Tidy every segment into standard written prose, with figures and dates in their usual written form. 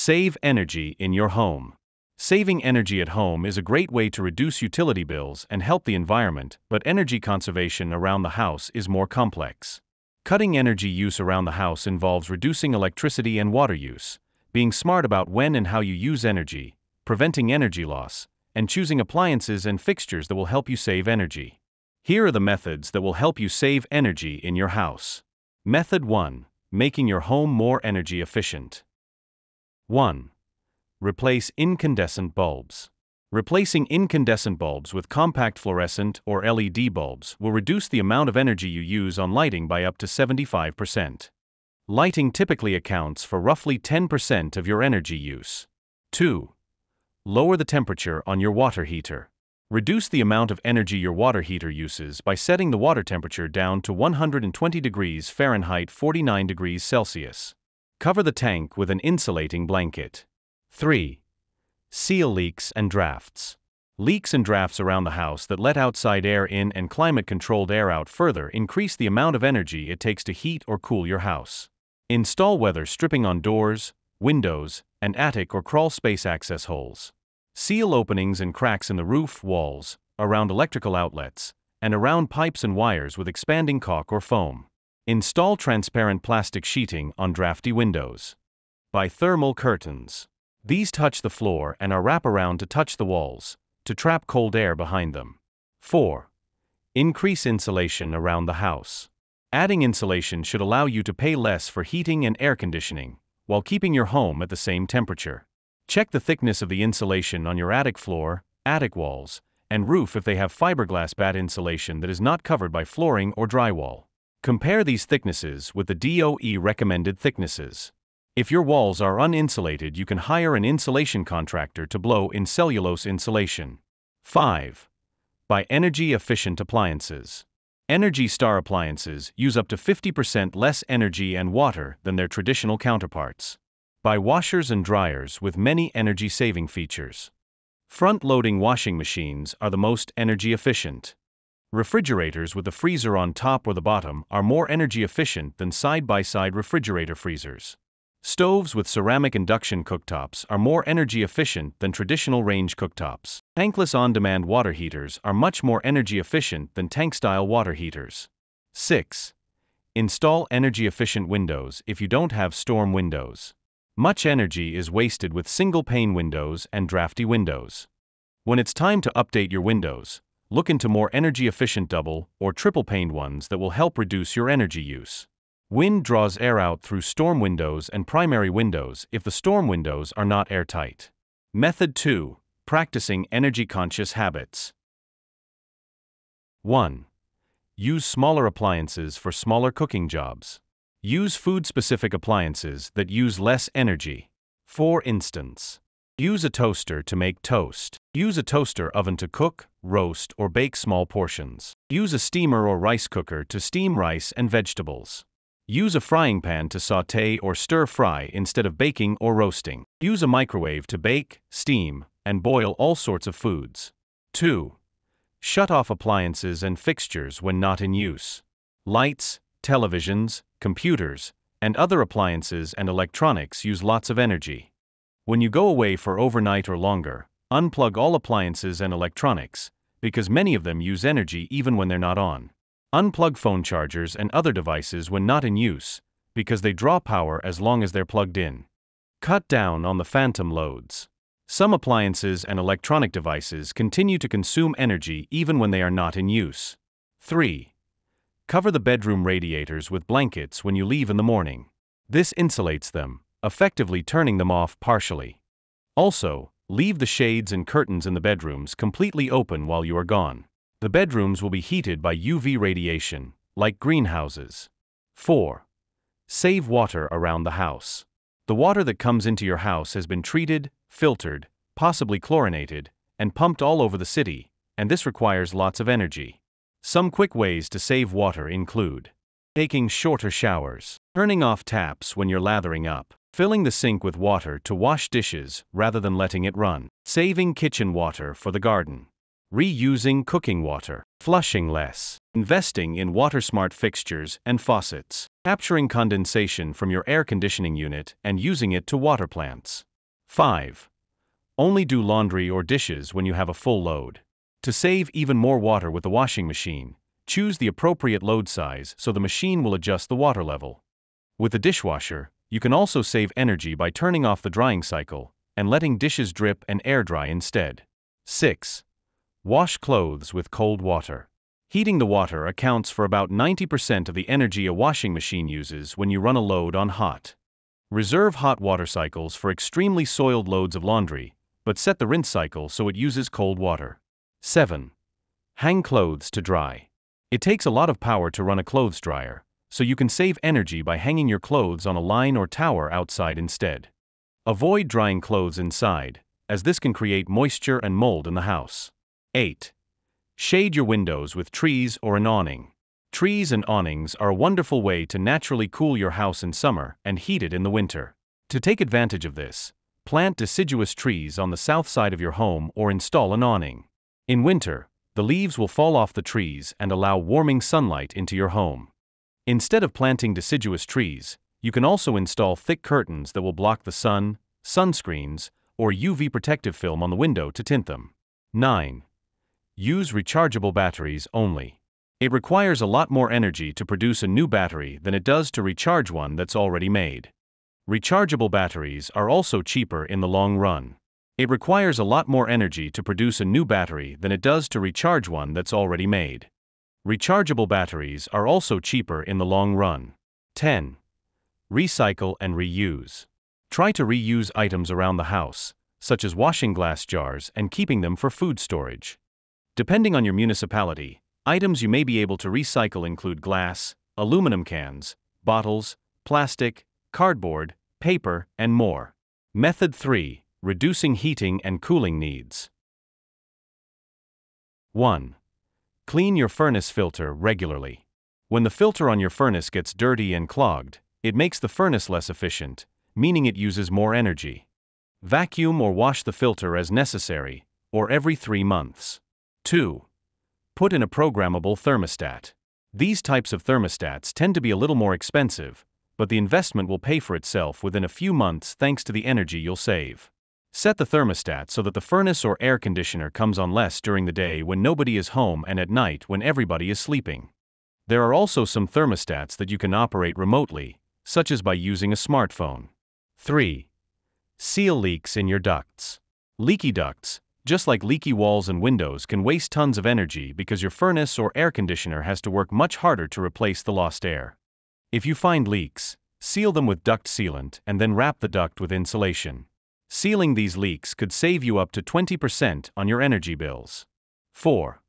Save energy in your home. Saving energy at home is a great way to reduce utility bills and help the environment, but energy conservation around the house is more complex. Cutting energy use around the house involves reducing electricity and water use, being smart about when and how you use energy, preventing energy loss, and choosing appliances and fixtures that will help you save energy. Here are the methods that will help you save energy in your house. Method 1. Making your home more energy efficient. 1. Replace incandescent bulbs. Replacing incandescent bulbs with compact fluorescent or LED bulbs will reduce the amount of energy you use on lighting by up to 75%. Lighting typically accounts for roughly 10% of your energy use. 2. Lower the temperature on your water heater. Reduce the amount of energy your water heater uses by setting the water temperature down to 120 degrees Fahrenheit 49 degrees Celsius. Cover the tank with an insulating blanket. 3. Seal leaks and drafts. Leaks and drafts around the house that let outside air in and climate-controlled air out further increase the amount of energy it takes to heat or cool your house. Install weather stripping on doors, windows, and attic or crawl space access holes. Seal openings and cracks in the roof, walls, around electrical outlets, and around pipes and wires with expanding caulk or foam. Install transparent plastic sheeting on drafty windows. Buy thermal curtains. These touch the floor and are wrapped around to touch the walls, to trap cold air behind them. 4. Increase insulation around the house. Adding insulation should allow you to pay less for heating and air conditioning, while keeping your home at the same temperature. Check the thickness of the insulation on your attic floor, attic walls, and roof if they have fiberglass batt insulation that is not covered by flooring or drywall. Compare these thicknesses with the DOE recommended thicknesses. If your walls are uninsulated, you can hire an insulation contractor to blow in cellulose insulation. 5. Buy energy-efficient appliances. Energy Star appliances use up to 50% less energy and water than their traditional counterparts. Buy washers and dryers with many energy-saving features. Front-loading washing machines are the most energy efficient. Refrigerators with the freezer on top or the bottom are more energy efficient than side-by-side refrigerator freezers. Stoves with ceramic induction cooktops are more energy efficient than traditional range cooktops. Tankless on-demand water heaters are much more energy efficient than tank-style water heaters. 6. Install energy-efficient windows if you don't have storm windows. Much energy is wasted with single-pane windows and drafty windows. When it's time to update your windows, look into more energy-efficient double or triple-paned ones that will help reduce your energy use. Wind draws air out through storm windows and primary windows if the storm windows are not airtight. Method 2. Practicing energy-conscious habits. 1. Use smaller appliances for smaller cooking jobs. Use food-specific appliances that use less energy. For instance, use a toaster to make toast. Use a toaster oven to cook, roast, or bake small portions. Use a steamer or rice cooker to steam rice and vegetables. Use a frying pan to sauté or stir-fry instead of baking or roasting. Use a microwave to bake, steam, and boil all sorts of foods. 2. Shut off appliances and fixtures when not in use. Lights, televisions, computers, and other appliances and electronics use lots of energy. When you go away for overnight or longer, unplug all appliances and electronics, because many of them use energy even when they're not on. Unplug phone chargers and other devices when not in use, because they draw power as long as they're plugged in. Cut down on the phantom loads. Some appliances and electronic devices continue to consume energy even when they are not in use. 3. Cover the bedroom radiators with blankets when you leave in the morning. This insulates them, effectively turning them off partially. Also, leave the shades and curtains in the bedrooms completely open while you are gone. The bedrooms will be heated by UV radiation, like greenhouses. 4. Save water around the house. The water that comes into your house has been treated, filtered, possibly chlorinated, and pumped all over the city, and this requires lots of energy. Some quick ways to save water include taking shorter showers, turning off taps when you're lathering up, filling the sink with water to wash dishes rather than letting it run, saving kitchen water for the garden, reusing cooking water, flushing less, investing in water-smart fixtures and faucets, capturing condensation from your air conditioning unit and using it to water plants. 5. Only do laundry or dishes when you have a full load. To save even more water with the washing machine, choose the appropriate load size so the machine will adjust the water level. With the dishwasher, you can also save energy by turning off the drying cycle and letting dishes drip and air dry instead. 6. Wash clothes with cold water. Heating the water accounts for about 90% of the energy a washing machine uses when you run a load on hot. Reserve hot water cycles for extremely soiled loads of laundry, but set the rinse cycle so it uses cold water. 7. Hang clothes to dry. It takes a lot of power to run a clothes dryer, so you can save energy by hanging your clothes on a line or tower outside instead. Avoid drying clothes inside, as this can create moisture and mold in the house. 8. Shade your windows with trees or an awning. Trees and awnings are a wonderful way to naturally cool your house in summer and heat it in the winter. To take advantage of this, plant deciduous trees on the south side of your home or install an awning. In winter, the leaves will fall off the trees and allow warming sunlight into your home. Instead of planting deciduous trees, you can also install thick curtains that will block the sun, sunscreens, or UV protective film on the window to tint them. 9. Use rechargeable batteries only. It requires a lot more energy to produce a new battery than it does to recharge one that's already made. Rechargeable batteries are also cheaper in the long run. It requires a lot more energy to produce a new battery than it does to recharge one that's already made. Rechargeable batteries are also cheaper in the long run. 10. Recycle and reuse. Try to reuse items around the house, such as washing glass jars and keeping them for food storage. Depending on your municipality, items you may be able to recycle include glass, aluminum cans, bottles, plastic, cardboard, paper, and more. Method 3. Reducing heating and cooling needs. 1. Clean your furnace filter regularly. When the filter on your furnace gets dirty and clogged, it makes the furnace less efficient, meaning it uses more energy. Vacuum or wash the filter as necessary, or every 3 months. 2. Put in a programmable thermostat. These types of thermostats tend to be a little more expensive, but the investment will pay for itself within a few months thanks to the energy you'll save. Set the thermostat so that the furnace or air conditioner comes on less during the day when nobody is home and at night when everybody is sleeping. There are also some thermostats that you can operate remotely, such as by using a smartphone. 3. Seal leaks in your ducts. Leaky ducts, just like leaky walls and windows, can waste tons of energy because your furnace or air conditioner has to work much harder to replace the lost air. If you find leaks, seal them with duct sealant and then wrap the duct with insulation. Sealing these leaks could save you up to 20% on your energy bills. 4.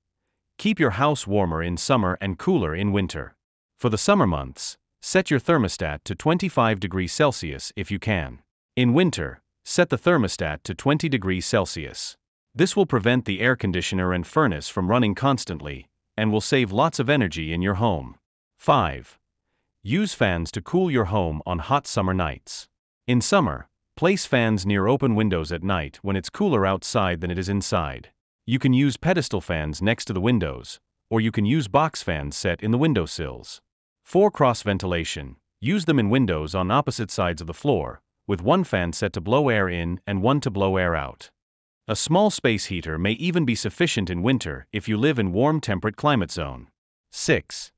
Keep your house warmer in summer and cooler in winter. For the summer months, set your thermostat to 25 degrees Celsius if you can. In winter, set the thermostat to 20 degrees Celsius. This will prevent the air conditioner and furnace from running constantly, and will save lots of energy in your home. 5. Use fans to cool your home on hot summer nights. In summer, place fans near open windows at night when it's cooler outside than it is inside. You can use pedestal fans next to the windows, or you can use box fans set in the windowsills. For cross ventilation, use them in windows on opposite sides of the floor, with one fan set to blow air in and one to blow air out. A small space heater may even be sufficient in winter if you live in warm temperate climate zone. 6.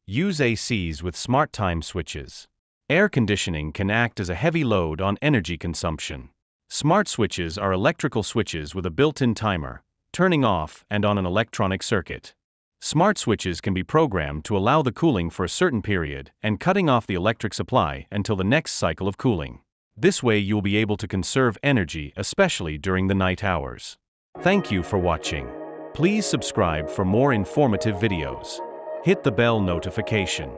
Use ACs with smart time switches. Air conditioning can act as a heavy load on energy consumption. Smart switches are electrical switches with a built-in timer, turning off and on an electronic circuit. Smart switches can be programmed to allow the cooling for a certain period and cutting off the electric supply until the next cycle of cooling. This way you'll be able to conserve energy, especially during the night hours. Thank you for watching. Please subscribe for more informative videos. Hit the bell notification.